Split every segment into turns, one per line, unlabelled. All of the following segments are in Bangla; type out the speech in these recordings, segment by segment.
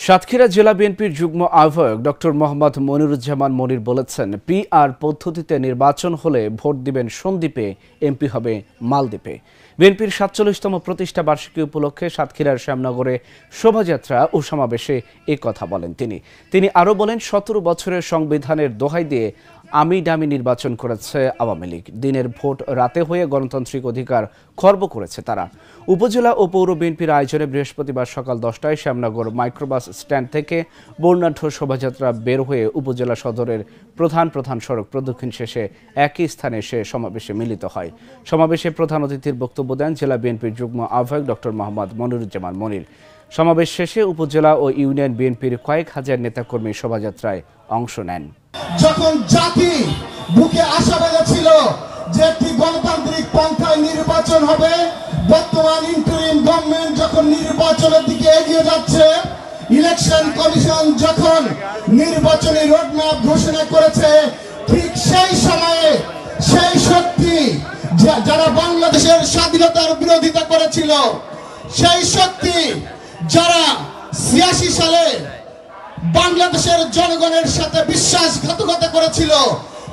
সাতক্ষীরা জেলা বিএনপির যুগ্ম আহ্বায়ক ডক্টর মোহাম্মদ মনিরুজ্জামান মনির বলেছেন, পিআর পদ্ধতিতে নির্বাচন হলে ভোট দিবেন সন্দ্বীপে, এমপি হবে মালদ্বীপে। বিএনপির ৪৭তম প্রতিষ্ঠা বার্ষিকী উপলক্ষে সাতক্ষীরার শ্যামনগরে শোভাযাত্রা ও সমাবেশে এ কথা বলেন তিনি আরও বলেন, ১৭ বছরের সংবিধানের দোহাই দিয়ে আমি ডামি নির্বাচন করেছে আওয়ামী লীগ। দিনের ভোট রাতে হয়ে গণতান্ত্রিক অধিকার খর্ব করেছে তারা। উপজেলা ও পৌর বিএনপির আয়োজনে বৃহস্পতিবার সকাল ১০টায় শ্যামনগর মাইক্রোবাস স্ট্যান্ড থেকে বর্ণাঢ্য শোভাযাত্রা বের হয়ে উপজেলা সদরের প্রধান সড়ক প্রদক্ষিণ শেষে একই স্থানে এসে সমাবেশে মিলিত হয়। সমাবেশে প্রধান অতিথির বক্তব্য দেন জেলা বিএনপির যুগ্ম আহ্বায়ক ডক্টর মোহাম্মদ মনিরুজ্জামান মনির। সমাবেশ শেষে উপজেলা ও ইউনিয়ন বিএনপির কয়েক হাজার নেতাকর্মী শোভাযাত্রায় অংশ নেন।
যখন জাতি বুকে আশা বেঁধেছিল যে একটি গণতান্ত্রিক পন্থায় নির্বাচন হবে, বর্তমান ইন্টারিম গভর্নমেন্ট যখন নির্বাচনের দিকে এগিয়ে যাচ্ছে, ইলেকশন কমিশন যখন নির্বাচনী রোডম্যাপ ঘোষণা করেছে, ঠিক সেই সময়ে সেই শক্তি যারা বাংলাদেশের স্বাধীনতার বিরোধিতা করেছিল, সেই শক্তি যারা ৮৬ সালে বাংলাদেশের জনগণের সাথে বিশ্বাসঘাতকতা করেছিল,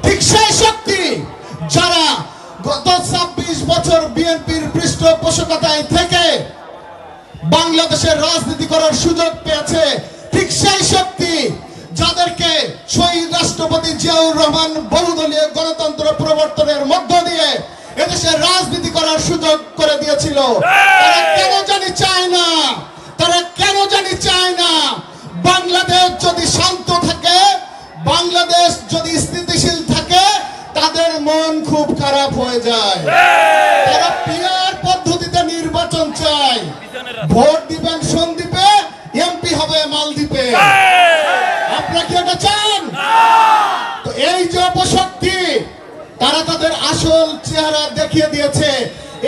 ঠিক সেই শক্তি যারা গত ২৬ বছর বিএনপির পৃষ্ঠপোষকতায় থেকে বাংলাদেশের রাজনীতি করার সুযোগ পেয়েছে, ঠিক সেই শক্তি যাদেরকে শহীদ রাষ্ট্রপতি জিয়াউর রহমান বহুদলীয় গণতন্ত্র প্রবর্তনের মধ্য দিয়ে এদেশের রাজনীতি করার সুযোগ করে দিয়েছিল, তারা কেন জানি চায় না বাংলাদেশ যদি শান্ত থাকে, বাংলাদেশ যদি স্থিতিশীল থাকে, তাদের মন খুব খারাপ হয়ে যায়। তারা পিআর পদ্ধতিতে নির্বাচন চায়, ভোট দিবেন সন্দ্বীপে, এমপি হবে মালদ্বীপে। আপনারা কি এটা চান? তো এই যে অপশক্তি, তারা তাদের আসল চেহারা দেখিয়ে দিয়েছে।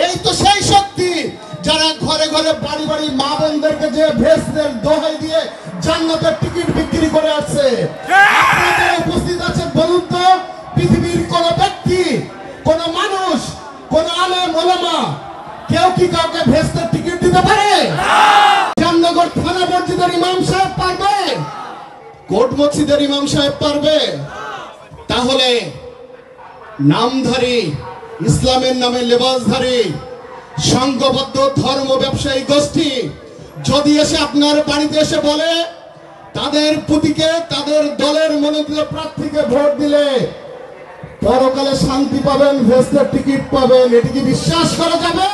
এই তো সেই শক্তি যারা ঘরে ঘরে বাড়ি বাড়ি মা বোনদেরকে যে ভেস্টের দোহাই দিয়ে জান্নাতের টিকিট বিক্রি করে আসছে। আপনাদের উপস্থিত আছে, বলুন তো, পৃথিবীর কোন ব্যক্তি, কোন মানুষ, কোন আলেম ওলামা, কেউ কি কাউকে ভেস্টের টিকিট দিতে পারে? শ্যামনগর থানা মসজিদের ইমাম সাহেব পারবে? কোর্ট মসজিদের ইমাম সাহেব পারবে? তাহলে নামধারী, ইসলামের নামে লেবাসধারী সংঘবদ্ধ ধর্ম ব্যবসায়ী গোষ্ঠী যদি এসে আপনার বাড়িতে এসে বলে তাদের প্রতীকে, তাদের দলের মনোনীত প্রার্থীকে ভোট দিলে পরকালে শান্তি পাবেন, ভেস্টের টিকিট পাবেন, এটি কি বিশ্বাস করা যাবে?